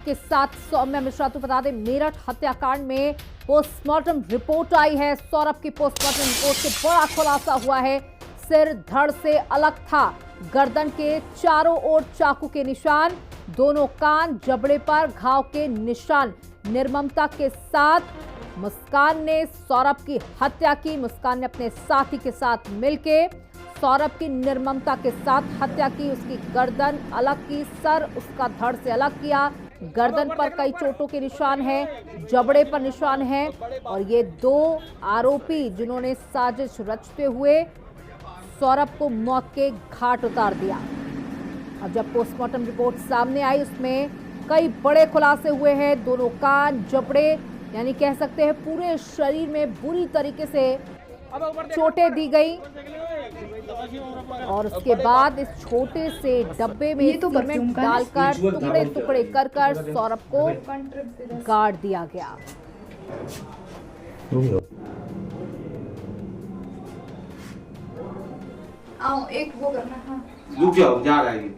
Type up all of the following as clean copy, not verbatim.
के साथ सौम्या मिश्रा। तो बता दें, मेरठ हत्याकांड में पोस्टमार्टम रिपोर्ट आई है। सौरभ की पोस्टमार्टम रिपोर्ट से बड़ा खुलासा हुआ है। सिर धड़ से अलग था, गर्दन के चारों ओर चाकू के निशान, दोनों कान जबड़े पर घाव के निशान। निर्ममता के साथ मुस्कान ने सौरभ की हत्या की। मुस्कान ने अपने साथी के साथ मिलकर सौरभ की निर्ममता के साथ हत्या की। उसकी गर्दन अलग की, सर उसका धड़ से अलग किया। गर्दन पर कई चोटों के निशान हैं, जबड़े पर निशान हैं। और ये दो आरोपी जिन्होंने साजिश रचते हुए सौरभ को मौत के घाट उतार दिया। अब जब पोस्टमार्टम रिपोर्ट सामने आई, उसमें कई बड़े खुलासे हुए हैं। दोनों कान, जबड़े, यानी कह सकते हैं पूरे शरीर में बुरी तरीके से चोटें दी गई। और उसके बाद इस छोटे से डब्बे में सीमेंट डालकर टुकड़े टुकड़े कर कर सौरभ को गाड़ दिया गया। आओ एक वो करना। हाँ, रुक जाओ, जा रहा है।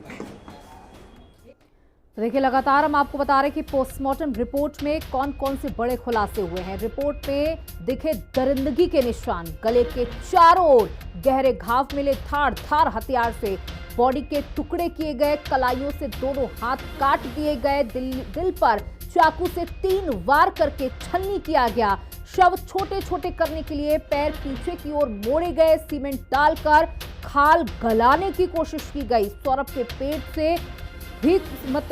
तो देखिए, लगातार हम आपको बता रहे हैं कि पोस्टमार्टम रिपोर्ट में कौन कौन से बड़े खुलासे हुए हैं। रिपोर्ट में दिखे दरिंदगी के निशान, गले के चारों ओर गहरे घाव मिले धार धार हथियार से, बॉडी के टुकड़े किए गए, कलाइयों से दोनों हाथ काट दिए गए, दिल पर चाकू से 3 वार करके छलनी किया गया। शव छोटे छोटे करने के लिए पैर पीछे की ओर मोड़े गए, सीमेंट डालकर खाल गलाने की कोशिश की गई। सौरभ के पेट से भी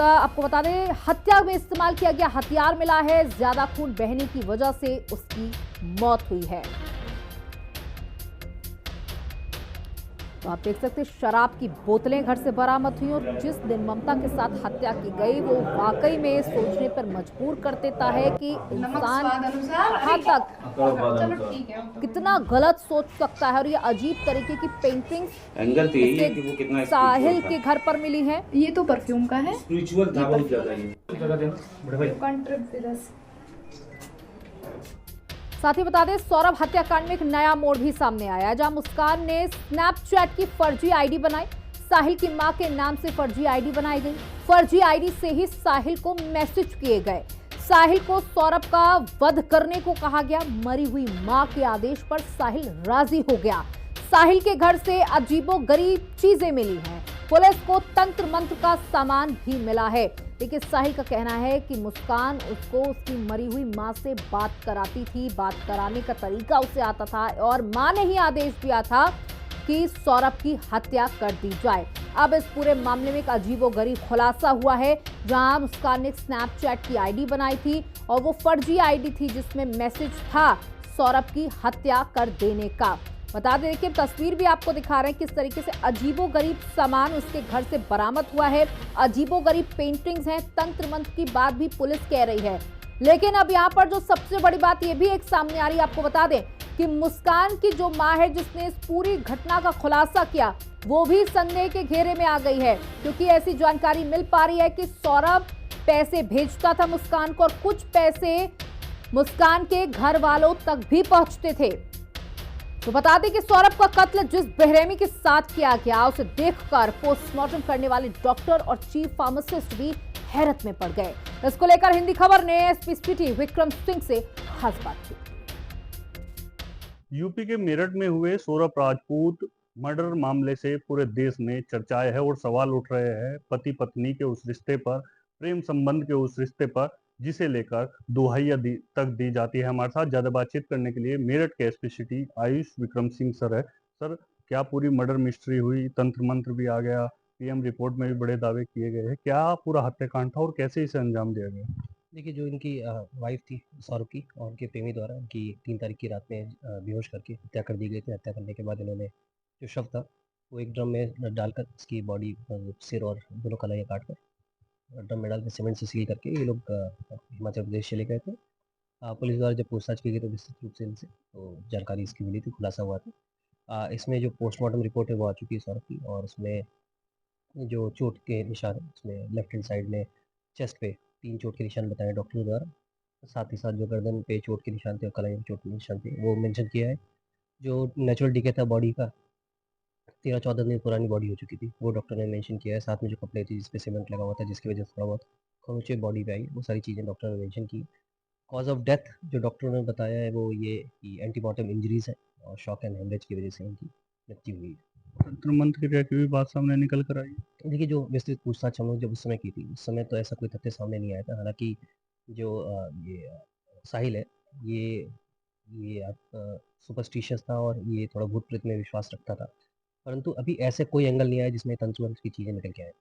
आपको बता दें, हत्या में इस्तेमाल किया गया हथियार मिला है। ज्यादा खून बहने की वजह से उसकी मौत हुई है। तो आप देख सकते हैं, शराब की बोतलें घर से बरामद हुई और जिस निर्ममता के साथ हत्या की गई वो वाकई में सोचने पर मजबूर कर देता है कि इंसान कहाँ तक कितना गलत सोच सकता है। और ये अजीब तरीके की पेंटिंग्स एंगल तो यही है कि वो कितना साहिल के घर पर मिली है। ये तो परफ्यूम का है, स्पिरिचुअल था बहुत ज्यादा। ये साथ ही बता दें, सौरभ हत्याकांड में एक नया मोड़ भी सामने आया, जहां मुस्कान ने स्नैपचैट की फर्जी आईडी बनाई। साहिल की मां के नाम से फर्जी आईडी बनाई गई। फर्जी आईडी से ही साहिल को मैसेज किए गए। साहिल को सौरभ का वध करने को कहा गया। मरी हुई मां के आदेश पर साहिल राजी हो गया। साहिल के घर से अजीबोगरीब चीजें मिली हैं। पुलिस को तंत्र मंत्र का सामान भी मिला है। लेकिन साहिल का कहना है कि मुस्कान उसको उसकी मरी हुई मां से बात कराती थी, बात कराने का तरीका उसे आता था और मां ने ही आदेश दिया था कि सौरभ की हत्या कर दी जाए। अब इस पूरे मामले में एक अजीबोगरीब खुलासा हुआ है, जहां मुस्कान ने स्नैपचैट की आईडी बनाई थी और वो फर्जी आईडी थी जिसमें मैसेज था सौरभ की हत्या कर देने का। बता दें, देखिए तस्वीर भी आपको दिखा रहे हैं किस तरीके से अजीबोगरीब सामान उसके घर से बरामद हुआ है। अजीबोगरीब पेंटिंग्स हैं। तंत्र मंत्र की बात भी पुलिस कह रही है। लेकिन अब यहाँ पर जो सबसे बड़ी बात ये भी एक सामने आ रही है, आपको बता दें कि मुस्कान की जो मां है जिसने इस पूरी घटना का खुलासा किया, वो भी संदेह के घेरे में आ गई है, क्योंकि ऐसी जानकारी मिल पा रही है कि सौरभ पैसे भेजता था मुस्कान को और कुछ पैसे मुस्कान के घर वालों तक भी पहुंचते थे। तो बता दें कि सौरभ का कत्ल जिस बेरहमी के साथ किया गया, उसे देखकर पोस्टमार्टम करने वाले डॉक्टर और चीफ फार्मासिस्ट भी हैरत में पड़ गए। इसको लेकर हिंदी खबर ने एसपी सिटी विक्रम सिंह से खास बातचीत। यूपी के मेरठ में हुए सौरभ राजपूत मर्डर मामले से पूरे देश में चर्चाएं है और सवाल उठ रहे हैं पति पत्नी के उस रिश्ते पर, प्रेम संबंध के उस रिश्ते पर जिसे लेकर दुहाइयां तक दी जाती है। हमारे साथ ज्यादा बातचीत करने के लिए मेरठ के SP city Ayush Vikram Singh sir है। सर, क्या पूरी मर्डर मिस्ट्री हुई? तंत्र मंत्र भी आ गया, पीएम रिपोर्ट में भी बड़े दावे किए गए हैं। क्या पूरा हत्याकांड था और कैसे इसे अंजाम दिया गया? देखिए, जो इनकी वाइफ थी सौरभ की और उनके प्रेमी द्वारा उनकी 3 तारीख की रात में बेहोश करके हत्या कर दी गई थी। हत्या करने के बाद इन्होंने जो शव था वो एक ड्रम में डालकर उसकी बॉडी, सिर और दोनों कलाइयाँ काट कर ड्रम में डाल के सीमेंट से सील करके ये लोग हिमाचल प्रदेश चले गए थे। पुलिस द्वारा जब पूछताछ की गई तो विस्तृत रूप से इनसे तो जानकारी इसकी मिली थी, खुलासा हुआ था। इसमें जो पोस्टमार्टम रिपोर्ट है वो आ चुकी है सौरभ की, और उसमें जो चोट के निशान है उसमें लेफ्ट हैंड साइड में चेस्ट पे 3 चोट के निशान बताए डॉक्टर द्वारा। साथ ही साथ जो गर्दन पे चोट के निशान थे और कलाई में चोट के निशान थे वो मेंशन किया है। जो नेचुरल डिके था बॉडी का, 13-14 दिन पुरानी बॉडी हो चुकी थी, वो डॉक्टर ने मेंशन किया है। साथ में जो कपड़े थी जिसपे सीमेंट लगा हुआ था जिसकी वजह से थोड़ा बहुत कौन सी बॉडी पे आई, वो सारी चीज़ें डॉक्टर ने मेंशन की। कॉज ऑफ डेथ जो डॉक्टरों ने बताया है वो ये कि एंटीबॉटम इंजरीज है और शॉक एंड हेमरेज की वजह से इनकी मृत्यु हुई है। तंत्र मंत्र क्रिया की भी बात सामने निकल कर आई है। देखिए, जो विस्तृत पूछताछ हम लोग जब उस समय की थी, उस समय तो ऐसा कोई तथ्य सामने नहीं आया था। हालाँकि जो साहिल है, ये ये आप सुपरस्टिशियस था और ये थोड़ा भूत-प्रेत में विश्वास रखता था। परंतु अभी ऐसे कोई एंगल नहीं आया जिसमें तंत्र-मंत्र की चीज़ें निकल के आएँ।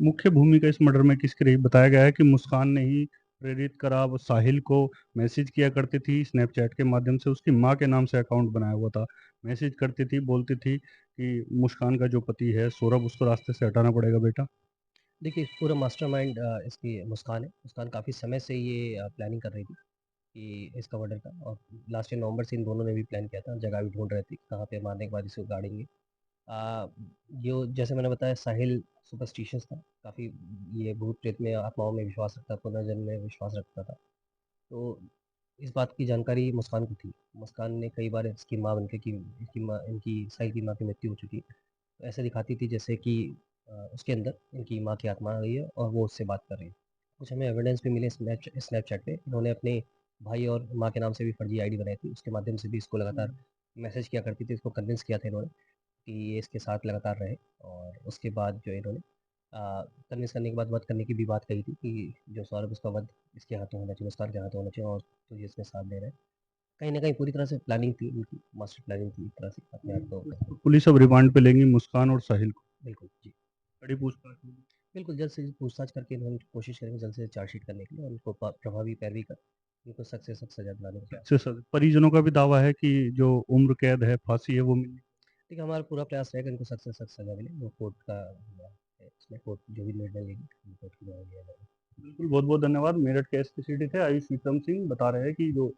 मुख्य भूमिका इस मर्डर में किसकी रही? बताया गया है कि मुस्कान ने ही प्रेरित करा, वो साहिल को मैसेज किया करती थी स्नैपचैट के माध्यम से, उसकी माँ के नाम से अकाउंट बनाया हुआ था। मैसेज करती थी, बोलती थी कि मुस्कान का जो पति है सौरभ, उसको रास्ते से हटाना पड़ेगा बेटा। देखिए, पूरा मास्टरमाइंड इसकी मुस्कान है। मुस्कान काफ़ी समय से ये प्लानिंग कर रही थी कि इसका मर्डर का, और लास्ट ईयर नवंबर से इन दोनों ने भी प्लान किया था, जगह भी ढूँढ रहे थे, कहाँ पे मारने के बाद इसे गाड़ेंगे। अ, जो जैसे मैंने बताया, साहिल सुपरस्टिशियस था, काफ़ी ये भूत-प्रेत में, आत्माओं में विश्वास रखता था, पुनर्जन्म में विश्वास रखता था। तो इस बात की जानकारी मुस्कान को थी। मुस्कान ने कई बार इसकी माँ बनके कि इनकी साहिल की माँ की मृत्यु हो चुकी है। तो ऐसे दिखाती थी जैसे कि उसके अंदर इनकी माँ की आत्मा आ गई है और वो उससे बात कर रही है। कुछ हमें एविडेंस भी मिले स्नैपचैट पे। इन्होंने अपने भाई और माँ के नाम से भी फर्जी आईडी बनाई थी। उसके माध्यम से भी इसको लगातार मैसेज किया करती थी। इसको कन्विंस किया था इन्होंने कि ये इसके साथ लगातार रहे, और उसके बाद जो इन्होंने कन्विंस करने के बाद वध करने की भी बात कही थी कि जो सौरभ, उसका वध इसके हाथों होना चाहिए, मुस्कान के हाथों होना चाहिए, और तुझे इसमें साथ दे रहा है। कहीं न कहीं पूरी तरह से प्लानिंग थी इनकी, मास्टर प्लानिंग थी एक तरह से अपने आप को। पुलिस अब रिमांड पे लेंगी मुस्कान और साहिल को। बिल्कुल, जी। कड़ी पूछताछ होगी। बिल्कुल, जल्द से जल्द पूछताछ करके इन्होंने कोशिश करेंगे जल्द से जल्द चार्जशीट करने की, और उनको प्रभावी पैरवी कर इनको सख्त से सख्त सज़ा दिलाने का प्रयास। सबसे परिजनों का भी दावा है कि जो उम्र कैद है, फांसी है, वो मिलनी। देखिए, हमारा पूरा प्रयास रहेगा इनको सख्त से सख्त सज़ा मिले। वो कोर्ट का है, इसमें कोर्ट जो भी निर्णय लेगी, कोर्ट की राय लिया जाएगा। बिल्कुल, बहुत-बहुत धन्यवाद। मेरठ के एसपी सिटी थे आयुष विक्रम सिंह बता रहे हैं कि जो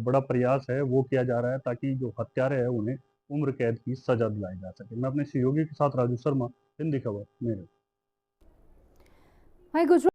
बड़ा प्रयास है वो किया जा रहा है ताकि जो हत्यारे हैं उन्हें उम्र कैद की सजा दिलाई जा सके। मैं अपने सहयोगी के साथ राजू शर्मा, हिंदी खबर, मेरठ। वहीं गुजरात